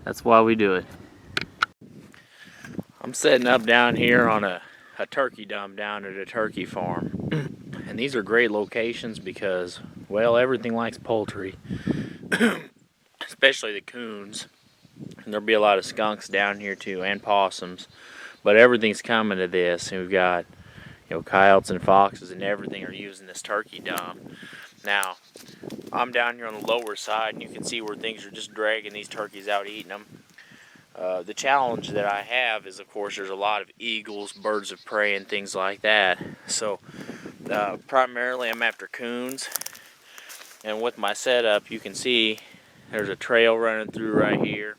That's why we do it. I'm setting up down here on a turkey dump down at a turkey farm. And these are great locations because, well, everything likes poultry, especially the coons. And there'll be a lot of skunks down here too, and possums. But everything's coming to this. And we've got, coyotes and foxes and everything are using this turkey dump. Now, I'm down here on the lower side, and you can see where things are just dragging these turkeys out, eating them. The challenge that I have is, of course, there's a lot of eagles, birds of prey, and things like that. So, primarily I'm after coons. And with my setup, you can see there's a trail running through right here.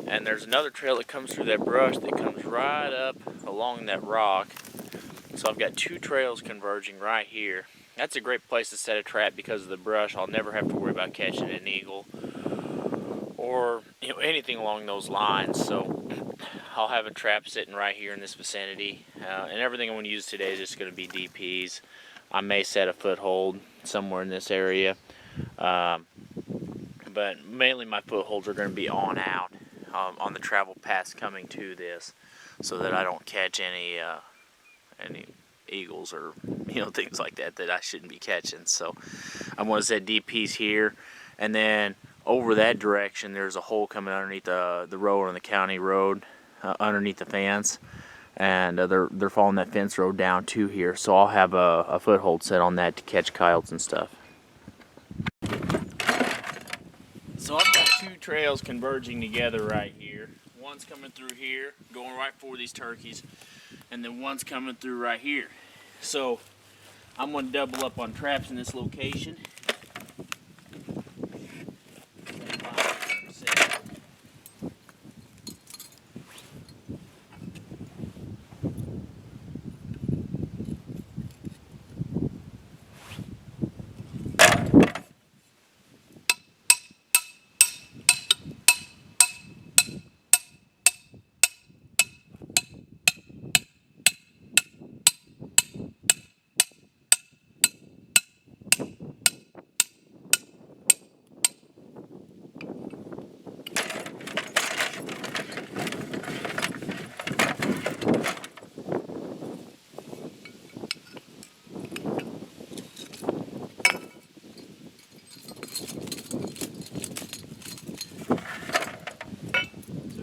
And there's another trail that comes through that brush that comes right up along that rock. So I've got two trails converging right here. That's a great place to set a trap because of the brush. I'll never have to worry about catching an eagle or anything along those lines. So I'll have a trap sitting right here in this vicinity. And everything I'm going to use today is just going to be DPs. I may set a foothold somewhere in this area. But mainly my footholds are going to be on out on the travel paths coming to this, so that I don't catch any eagles or things like that I shouldn't be catching. So I'm going to set DPs here, and then over that direction there's a hole coming underneath the road on the county road, underneath the fence, and they're following that fence road down to here. So I'll have a foothold set on that to catch coyotes and stuff. So I've got two trails converging together right here. One's coming through here, going right for these turkeys, and then one's coming through right here. So I'm going to double up on traps in this location.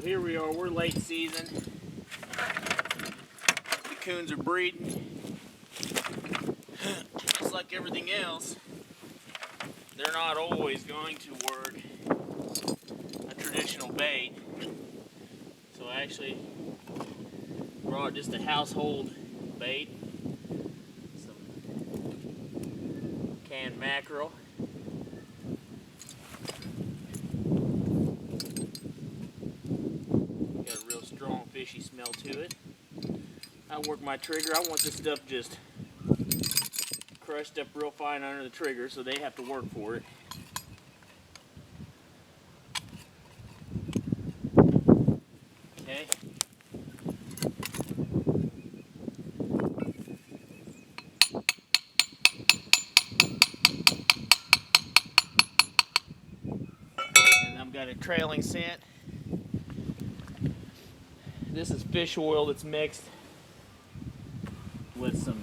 Here we are, we're late season. The coons are breeding. Just like everything else, they're not always going to work a traditional bait. So I actually brought just a household bait, some canned mackerel. Fishy smell to it. I work my trigger. I want this stuff just crushed up real fine under the trigger, so they have to work for it. Okay. And I've got a trailing scent. This is fish oil that's mixed with some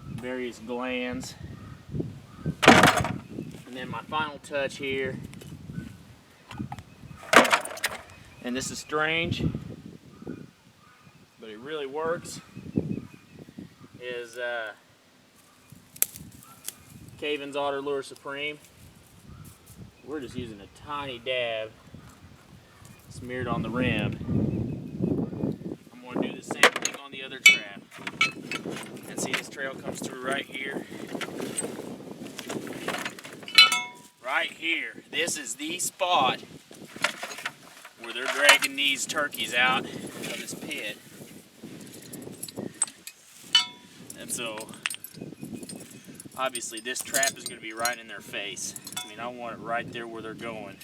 various glands. And then my final touch here, and this is strange, but it really works, is Caven's Otter Lure Supreme. We're just using a tiny dab smeared on the rim. I'm going to do the same thing on the other trap. And see, this trail comes through right here. Right here. This is the spot where they're dragging these turkeys out of this pit. And so, obviously, this trap is going to be right in their face. I mean, I want it right there where they're going.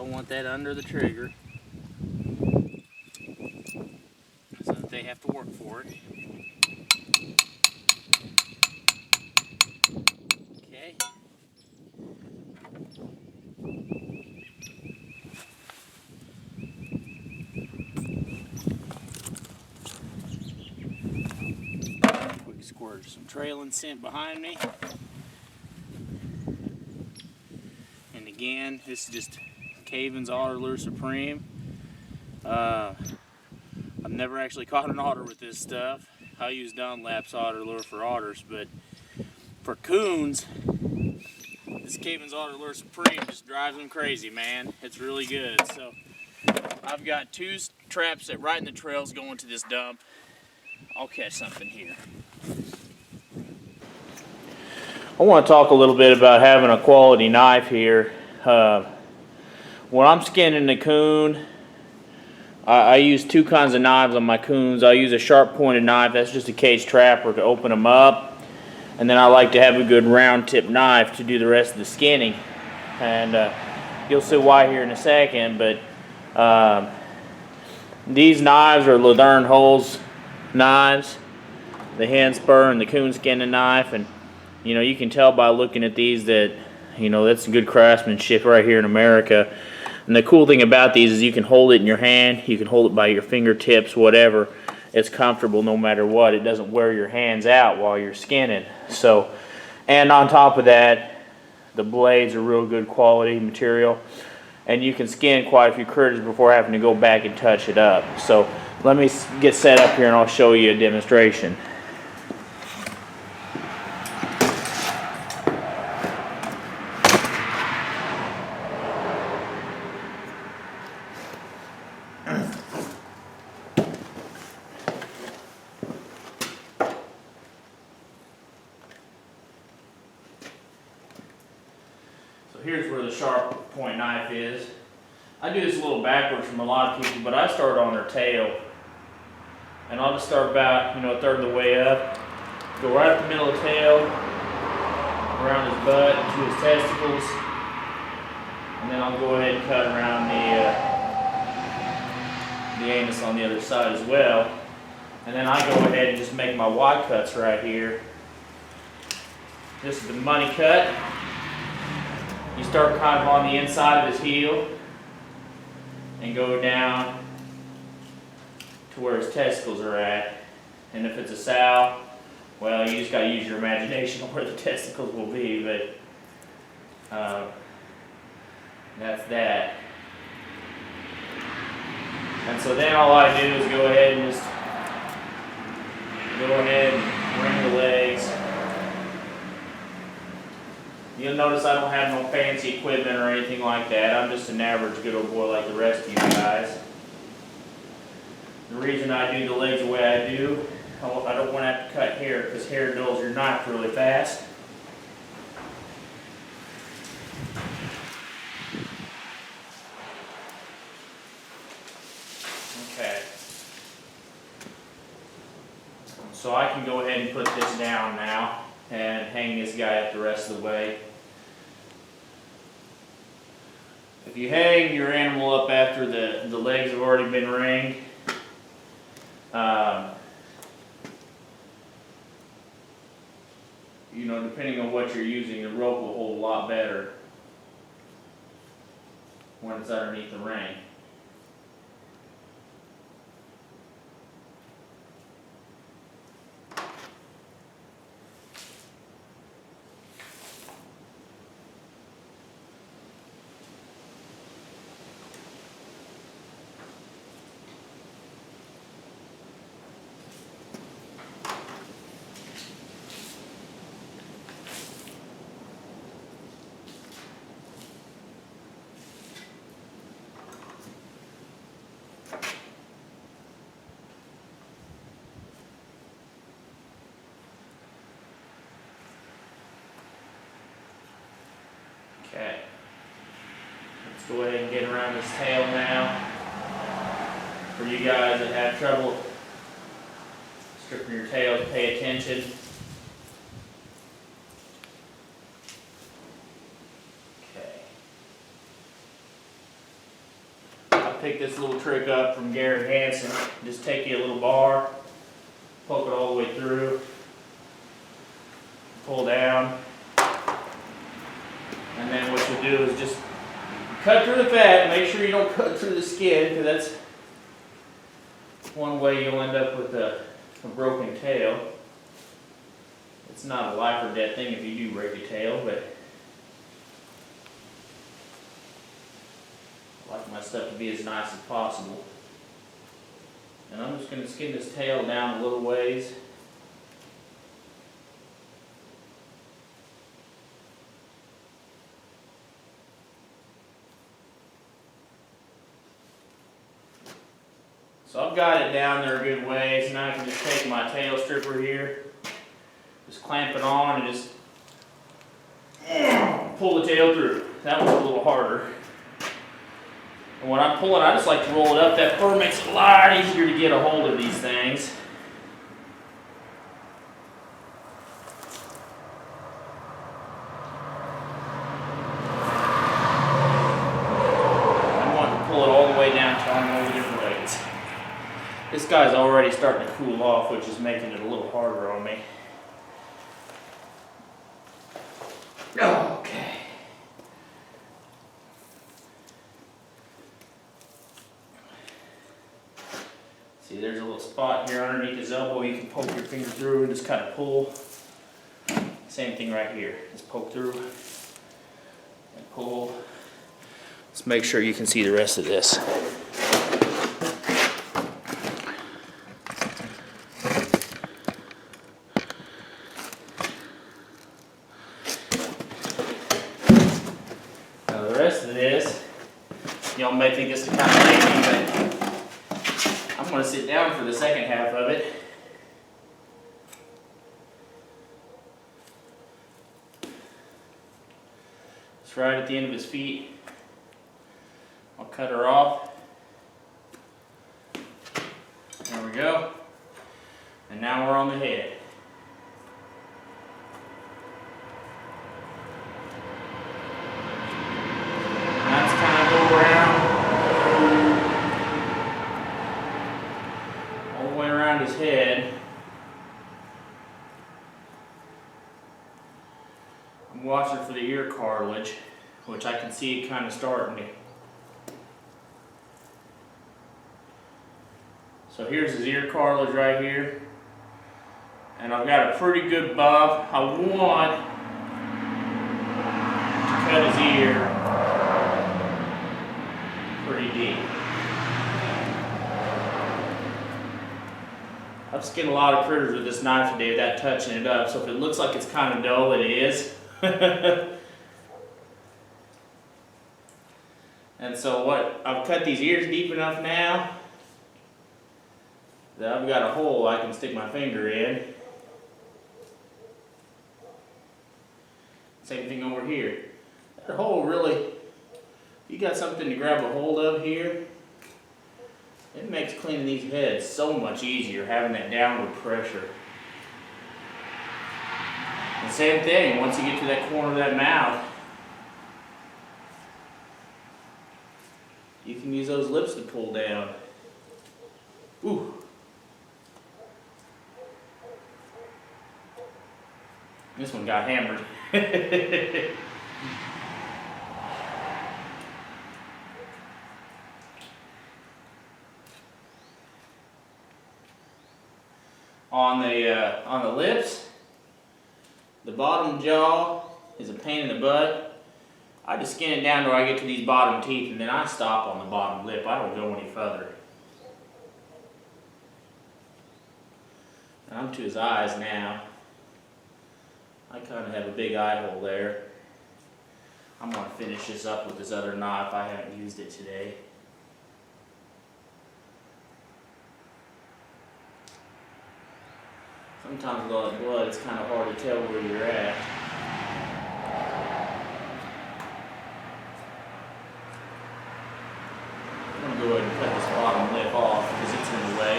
don't want that under the trigger, so that they have to work for it. Okay. Quick squirt of some trailing scent behind me. And again, this is just Caven's Otter Lure Supreme. I've never actually caught an otter with this stuff. I use Dunlap's otter lure for otters, but for coons, this Caven's Otter Lure Supreme just drives them crazy, man. It's really good. So I've got 2 traps that right in the trails going to this dump. I'll catch something here. I want to talk a little bit about having a quality knife here. When I'm skinning the coon, I use 2 kinds of knives on my coons. I use a sharp pointed knife, that's just a cage trapper to open them up. And then I like to have a good round tip knife to do the rest of the skinning. And you'll see why here in a second, but these knives are Leathern Holes knives, the hen spur and the coon skinning knife. And you know, you can tell by looking at these that, you know, that's good craftsmanship right here in America. And the cool thing about these is you can hold it in your hand, you can hold it by your fingertips, whatever. It's comfortable no matter what. It doesn't wear your hands out while you're skinning. So, and on top of that, the blades are real good quality material. And you can skin quite a few critters before having to go back and touch it up. So let me get set up here and I'll show you a demonstration. Here's where the sharp point knife is. I do this a little backwards from a lot of people, but I start on their tail. And I'll just start about, you know, a third of the way up. Go right up the middle of the tail, around his butt, to his testicles. And then I'll go ahead and cut around the anus on the other side as well. And then I go ahead and just make my Y cuts right here. This is the money cut. You start kind of on the inside of his heel and go down to where his testicles are at. And if it's a sow, well, you just got to use your imagination on where the testicles will be, but that's that. And so then all I do is go ahead and just wring the legs. You'll notice I don't have no fancy equipment or anything like that. I'm just an average good old boy like the rest of you guys. The reason I do the legs the way I do, I don't want to have to cut hair because hair dulls your knife really fast. Okay. So I can go ahead and put this down now and hang this guy up the rest of the way. If you hang your animal up after the legs have already been ringed, you know, depending on what you're using, the rope will hold a lot better when it's underneath the ring. Okay, let's go ahead and get around this tail now. For you guys that have trouble stripping your tails, pay attention. Okay. picked this little trick up from Gary Hansen. Just take you a little bar, poke it all the way through, pull down, and then what you'll do is just cut through the fat. Make sure you don't cut through the skin, because that's one way you'll end up with a broken tail. It's not a life or death thing if you do break your tail, but I like my stuff to be as nice as possible. And I'm just going to skin this tail down a little ways. So I've got it down there a good ways. Now I can just take my tail stripper here, just clamp it on and just pull the tail through. That one's a little harder. And when I'm pulling, I just like to roll it up. That fur makes it a lot easier to get a hold of these things. I want to pull it all the way down till I'm over different ways. This guy's already starting to cool off, which is making it a little harder on me. Okay. See, there's a little spot here underneath his elbow. You can poke your finger through and just kind of pull. Same thing right here. Just poke through and pull. Let's make sure you can see the rest of this. Now the rest of this, y'all may think this is kind of lazy, but I'm going to sit down for the second half of it. It's right at the end of his feet. I'll cut her off. There we go. And now we're on the head. That's kind of go around. All the way around his head. I'm watching for the ear cartilage, which I can see it kind of starting to. So here's his ear cartilage right here. And I've got a pretty good bump. I want to cut his ear pretty deep. I've skinned a lot of critters with this knife today without touching it up, so if it looks like it's kind of dull, it is. And so I've cut these ears deep enough now that I've got a hole I can stick my finger in. Same thing over here. That hole really, you got something to grab a hold of here, it makes cleaning these heads so much easier, having that downward pressure. And same thing, once you get to that corner of that mouth, you can use those lips to pull down. Ooh. This one got hammered. On the lips, the bottom jaw is a pain in the butt. I just skin it down till I get to these bottom teeth, and then I stop on the bottom lip. I don't go any further. And I'm to his eyes now. I kind of have a big eye hole there. I'm going to finish this up with this other knife. I haven't used it today. Sometimes with all that blood, it's kind of hard to tell where you're at. I'm going to go ahead and cut this bottom lip off because it's in the way.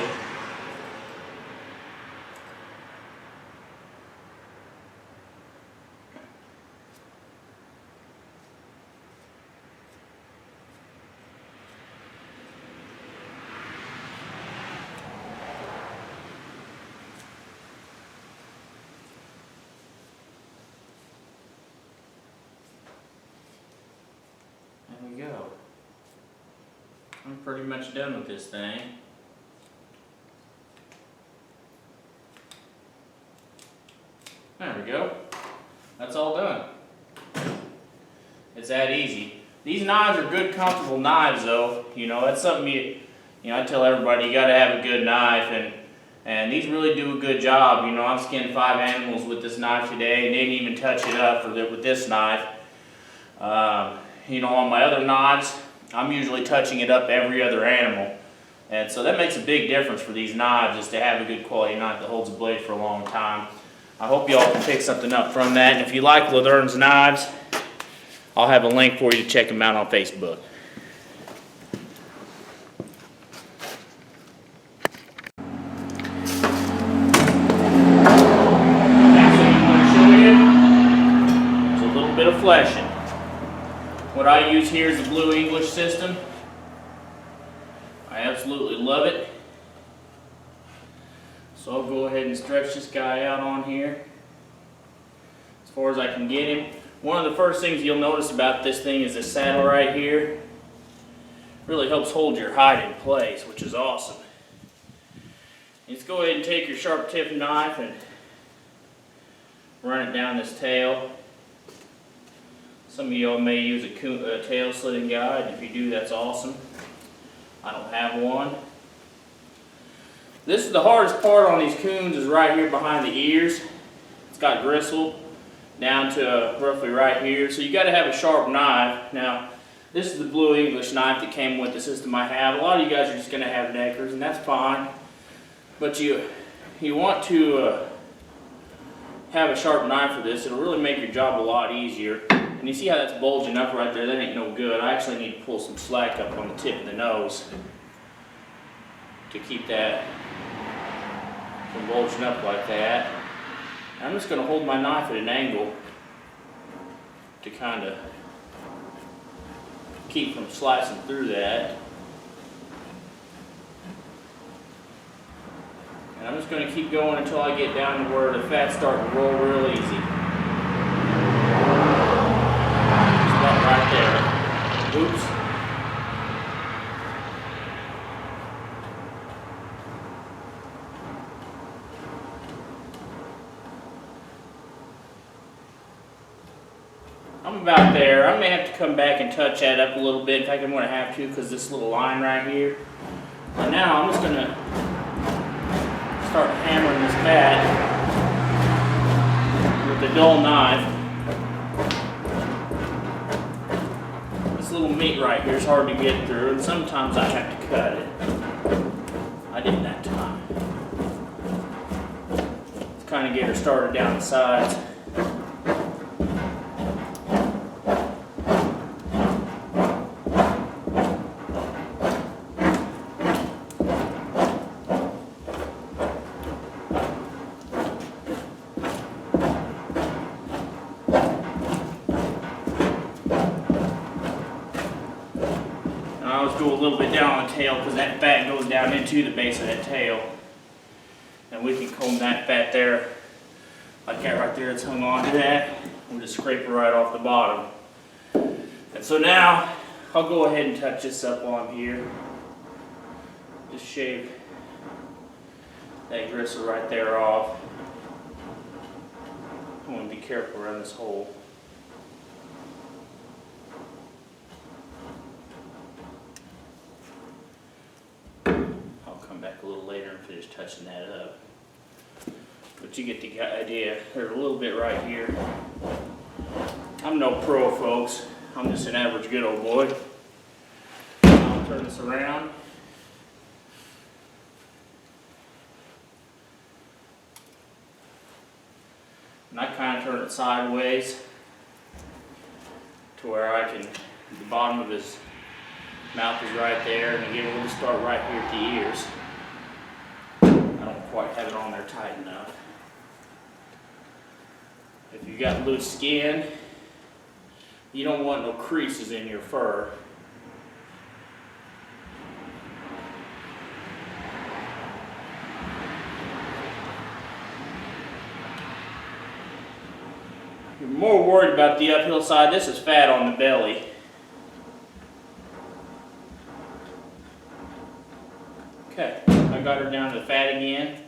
I'm pretty much done with this thing. There we go. That's all done. It's that easy. These knives are good, comfortable knives, though. You know, that's something I tell everybody, you got to have a good knife, and these really do a good job. You know, I've skinned 5 animals with this knife today, and didn't even touch it up with this knife. You know, on my other knives, I'm usually touching it up every other animal, and so that makes a big difference for these knives, is to have a good quality knife that holds a blade for a long time. I hope you all can pick something up from that, and if you like Ladern's knives, I'll have a link for you to check them out on Facebook. Next thing I'm going to show you is a little bit of fleshing. What I use here is the Blue English system. I absolutely love it. So I'll go ahead and stretch this guy out on here as far as I can get him. One of the first things you'll notice about this thing is the saddle right here. Really helps hold your hide in place, which is awesome. Just go ahead and take your sharp tip knife and run it down this tail. Some of y'all may use a tail slitting guide. If you do, that's awesome. I don't have one. This is the hardest part on these coons, is right here behind the ears. It's got gristle down to roughly right here, so you got to have a sharp knife. Now, this is the Blue English knife that came with the system I have. A lot of you guys are just going to have neckers, and that's fine. But you want to have a sharp knife for this. It'll really make your job a lot easier. And you see how that's bulging up right there? That ain't no good. I actually need to pull some slack up on the tip of the nose to keep that from bulging up like that. I'm just going to hold my knife at an angle to kind of keep from slicing through that. And I'm just going to keep going until I get down to where the fat's starting to roll real easy. Just about right there. Oops. I'm about there. I may have to come back and touch that up a little bit. In fact, I'm going to have to, because this little line right here. And now I'm just going to start hammering this fat with the dull knife. This little meat right here is hard to get through, and sometimes I have to cut it. I did that time. Let's kind of get her started down the sides. I always go a little bit down on the tail because that fat goes down into the base of that tail. And we can comb that fat there, like that right there, it's hung on to that. We'll just scrape it right off the bottom. And so now, I'll go ahead and touch this up while I'm here. Just shave that gristle right there off. I want to be careful around this hole. Back a little later and finish touching that up. But you get the idea. There's a little bit right here. I'm no pro, folks. I'm just an average good old boy. I'll turn this around. And I kind of turn it sideways to where I can, the bottom of his mouth is right there, and again we'll just start right here at the ears. I don't quite have it on there tight enough. If you've got loose skin, you don't want no creases in your fur. If you're more worried about the uphill side, this is fat on the belly. Okay, I got her down to the fat again.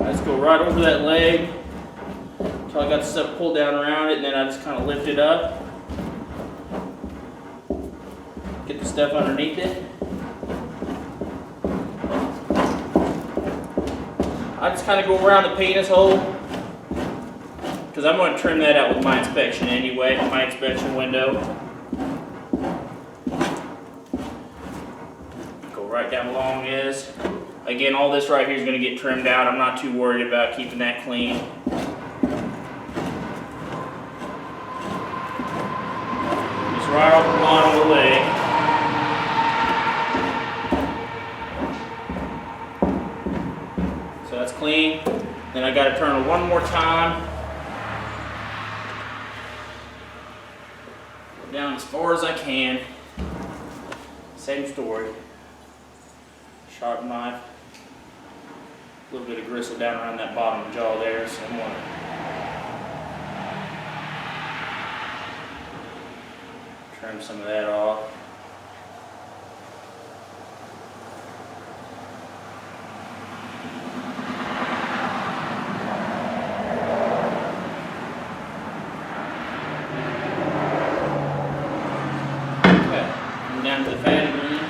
I just go right over that leg until I got the stuff pulled down around it, and then I just kind of lift it up. Get the stuff underneath it. I just kind of go around the penis hole because I'm going to trim that out with my inspection anyway, my inspection window. Go right down along this. Again, all this right here is going to get trimmed out. I'm not too worried about keeping that clean. Just right off the bottom of the leg. So that's clean. Then I got to turn it one more time. Down as far as I can. Same story. Sharp knife. A little bit of gristle down around that bottom jaw there, so I'm gonna trim some of that off. Okay, I'm down to the fat again.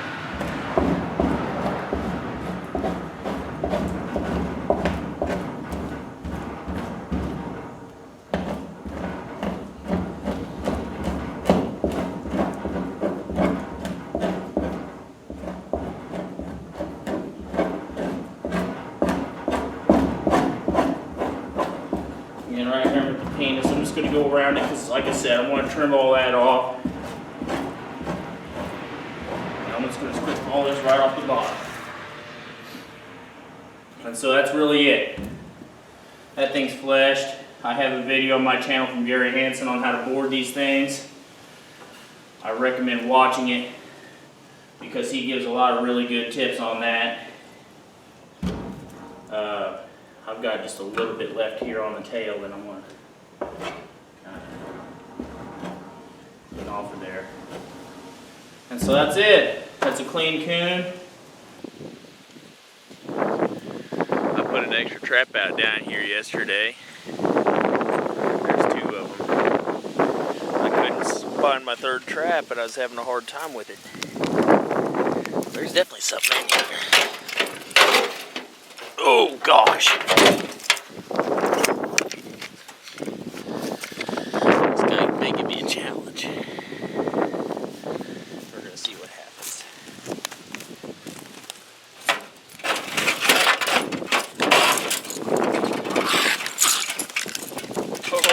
And right here with the penis, I'm just going to go around it because, like I said, I want to trim all that off. And I'm just going to strip all this right off the bottom. And so that's really it. That thing's fleshed. I have a video on my channel from Gary Hansen on how to board these things. I recommend watching it because he gives a lot of really good tips on that. I've got just a little bit left here on the tail that I'm going to kind of get off of there. And so that's it. That's a clean coon. I put an extra trap out down here yesterday. There's two of them. I couldn't find my third trap, but I was having a hard time with it. There's definitely something in here. Oh gosh. This guy may give me a challenge. We're gonna see what happens.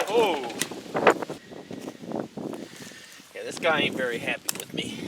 Oh. Yeah, this guy ain't very happy with me.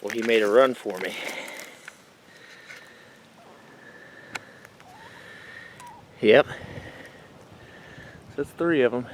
Well, he made a run for me. Yep. So that's 3 of them.